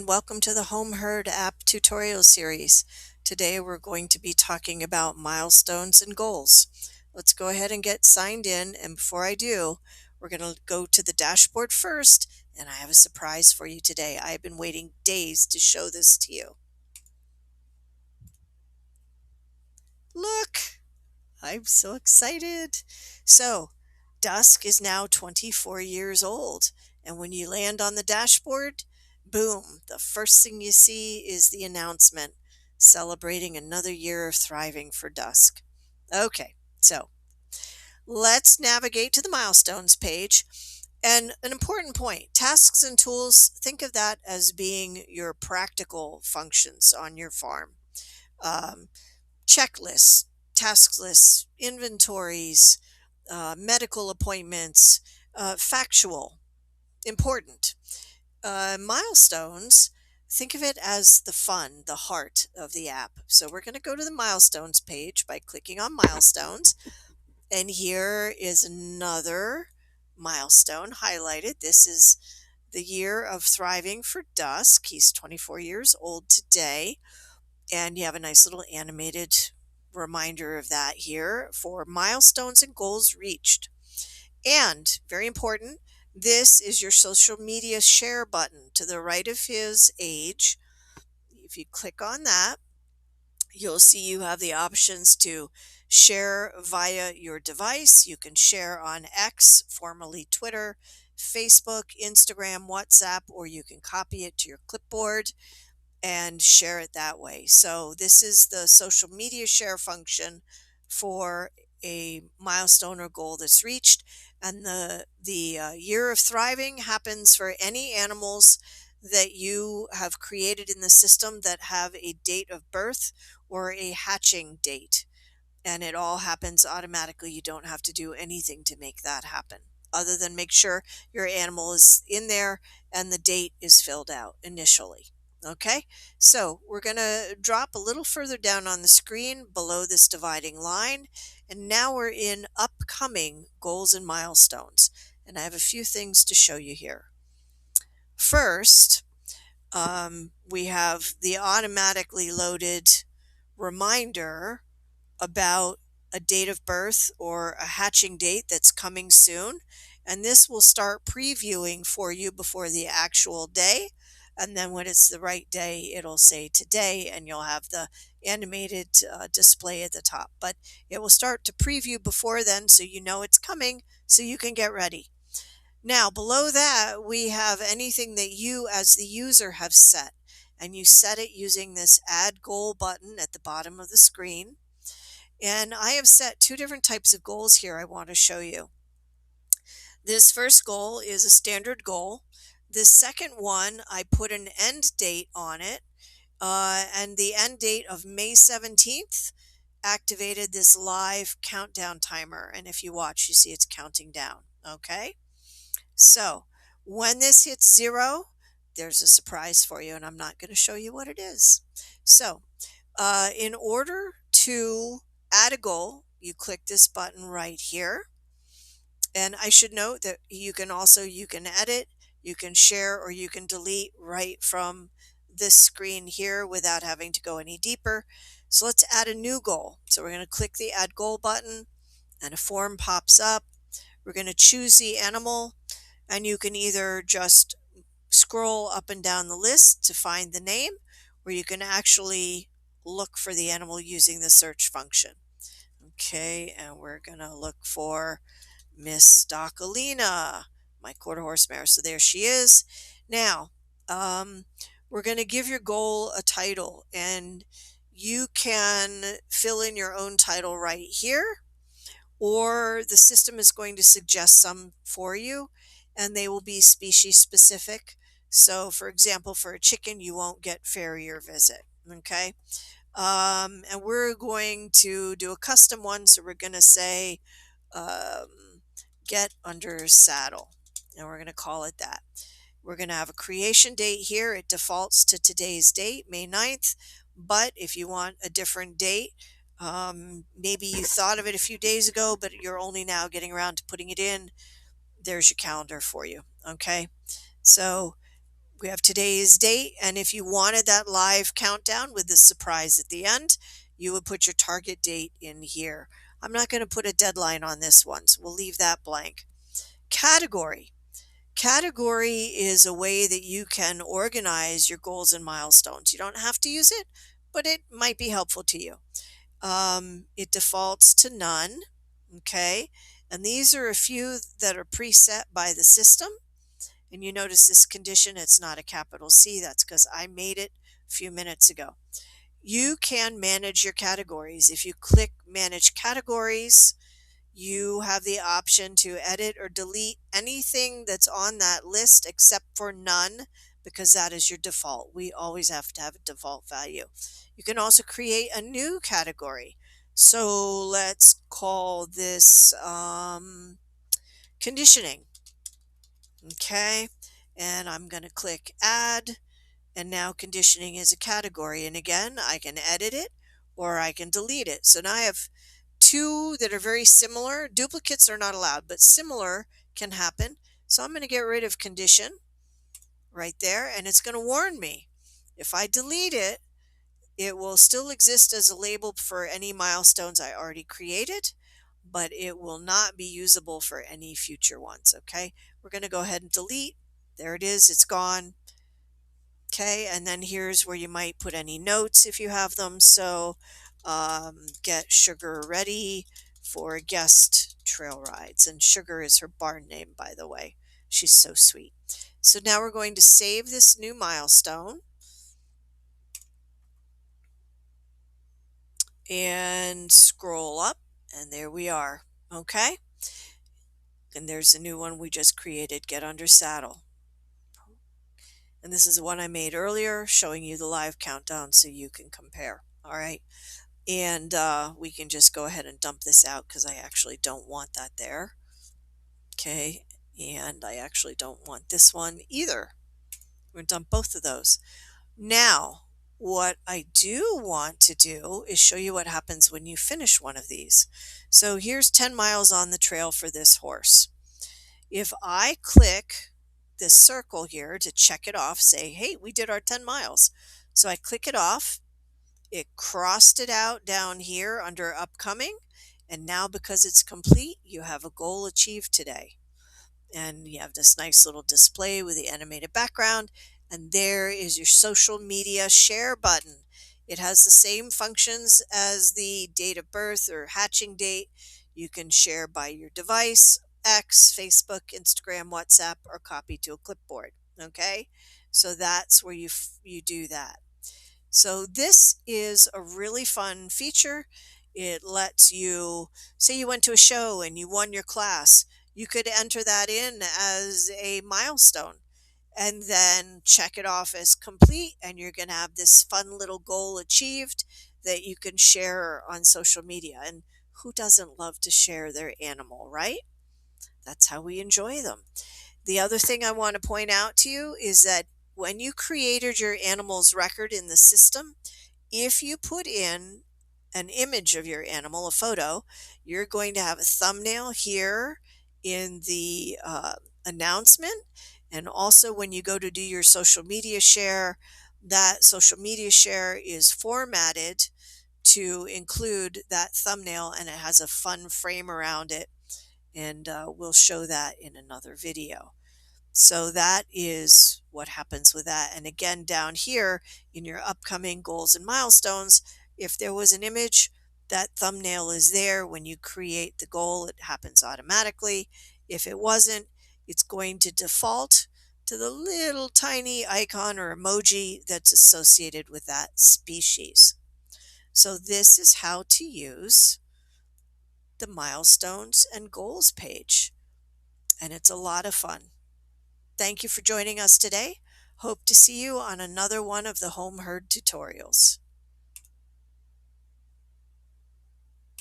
and welcome to the HomeHerd app tutorial series. Today we're going to be talking about milestones and goals. Let's go ahead and get signed in, and before I do, we're going to go to the dashboard first, and I have a surprise for you today. I have been waiting days to show this to you. Look! I'm so excited. So, Dusk is now 24 years old, and when you land on the dashboard, boom, the first thing you see is the announcement celebrating another year of thriving for Dusk. Okay, so let's navigate to the milestones page. And an important point, tasks and tools, think of that as being your practical functions on your farm. Um, Checklists, task lists, inventories, medical appointments, factual, important. Milestones, think of it as the fun, the heart of the app. So we're going to go to the milestones page by clicking on milestones. And here is another milestone highlighted. This is the year of thriving for Dusk. He's 24 years old today. And you have a nice little animated reminder of that here for milestones and goals reached. And very important, this is your social media share button to the right of his age. If you click on that, you'll see you have the options to share via your device. You can share on X, formerly Twitter, Facebook, Instagram, WhatsApp, or you can copy it to your clipboard and share it that way. So this is the social media share function for a milestone or goal that's reached. And the year of thriving happens for any animals that you have created in the system that have a date of birth or a hatching date. And it all happens automatically. You don't have to do anything to make that happen other than make sure your animal is in there and the date is filled out initially. Okay, so we're going to drop a little further down on the screen below this dividing line, and now we're in upcoming goals and milestones, and I have a few things to show you here. First, we have the automatically loaded reminder about a date of birth or a hatching date that's coming soon, and this will start previewing for you before the actual day. And then when it's the right day, it'll say today, and you'll have the animated display at the top. But it will start to preview before then, so you know it's coming, so you can get ready. Now, below that, we have anything that you as the user have set. And you set it using this Add Goal button at the bottom of the screen. And I have set two different types of goals here I want to show you. This first goal is a standard goal. The second one, I put an end date on it, and the end date of May 17th activated this live countdown timer. And if you watch, you see it's counting down. Okay, so when this hits 0, there's a surprise for you, and I'm not going to show you what it is. So in order to add a goal, you click this button right here. And I should note that you can edit, you can share, or you can delete right from this screen here without having to go any deeper. So let's add a new goal. So we're going to click the Add Goal button, and a form pops up. We're going to choose the animal, and you can either just scroll up and down the list to find the name, or you can actually look for the animal using the search function. Okay, and we're going to look for Miss Stockalina, my quarter horse mare. So there she is. Now, we're going to give your goal a title, and you can fill in your own title right here, or the system is going to suggest some for you, and they will be species specific. So, for example, for a chicken, you won't get farrier visit. Okay. And we're going to do a custom one. So we're going to say, get under saddle, and we're going to call it that. We're going to have a creation date here. It defaults to today's date, May 9th. But if you want a different date, maybe you thought of it a few days ago, but you're only now getting around to putting it in, there's your calendar for you. Okay. So We have today's date, and if you wanted that live countdown with the surprise at the end, you would put your target date in here. I'm not going to put a deadline on this one, so we'll leave that blank. Category. Category is a way that you can organize your goals and milestones. You don't have to use it, but it might be helpful to you. It defaults to none, okay? And these are a few that are preset by the system. And you notice this condition, it's not a capital C. That's because I made it a few minutes ago. You can manage your categories. If you click Manage Categories, you have the option to edit or delete anything that's on that list except for none, because that is your default. We always have to have a default value. You can also create a new category. So let's call this conditioning. Okay, and I'm going to click Add, and now conditioning is a category. And again, I can edit it or I can delete it. So now I have two that are very similar. Duplicates are not allowed, but similar can happen. So I'm going to get rid of condition right there, and it's going to warn me. If I delete it, it will still exist as a label for any milestones I already created, but it will not be usable for any future ones. Okay, we're going to go ahead and delete. There it is, it's gone. Okay, and then here's where you might put any notes if you have them. So get Sugar ready for guest trail rides. And Sugar is her barn name, by the way. She's so sweet. So now we're going to save this new milestone and scroll up, and there we are. Okay, and there's a new one we just created, Get Under Saddle. And this is the one I made earlier, showing you the live countdown so you can compare. All right. And we can just go ahead and dump this out because I actually don't want that there. Okay. And I actually don't want this one either. We're going to dump both of those. Now, what I do want to do is show you what happens when you finish one of these. So here's 10 miles on the trail for this horse. If I click this circle here to check it off, say, hey, we did our 10 miles. So I click it off. It crossed it out down here under upcoming. And now because it's complete, you have a goal achieved today. And you have this nice little display with the animated background. And there is your social media share button. It has the same functions as the date of birth or hatching date. You can share by your device, X, Facebook, Instagram, WhatsApp, or copy to a clipboard. Okay, so that's where you do that. So this is a really fun feature. It lets you, say you went to a show and you won your class, you could enter that in as a milestone and then check it off as complete, and you're going to have this fun little goal achieved that you can share on social media. And who doesn't love to share their animal, right? That's how we enjoy them. The other thing I want to point out to you is that when you created your animal's record in the system, if you put in an image of your animal, a photo, you're going to have a thumbnail here in the announcement. And also when you go to do your social media share, that social media share is formatted to include that thumbnail, and it has a fun frame around it. And we'll show that in another video. So that is what happens with that. And again, down here in your upcoming goals and milestones, if there was an image, that thumbnail is there. When you create the goal, it happens automatically. If it wasn't, it's going to default to the little tiny icon or emoji that's associated with that species. So this is how to use the milestones and goals page. And it's a lot of fun. Thank you for joining us today. Hope to see you on another one of the HomeHerd tutorials.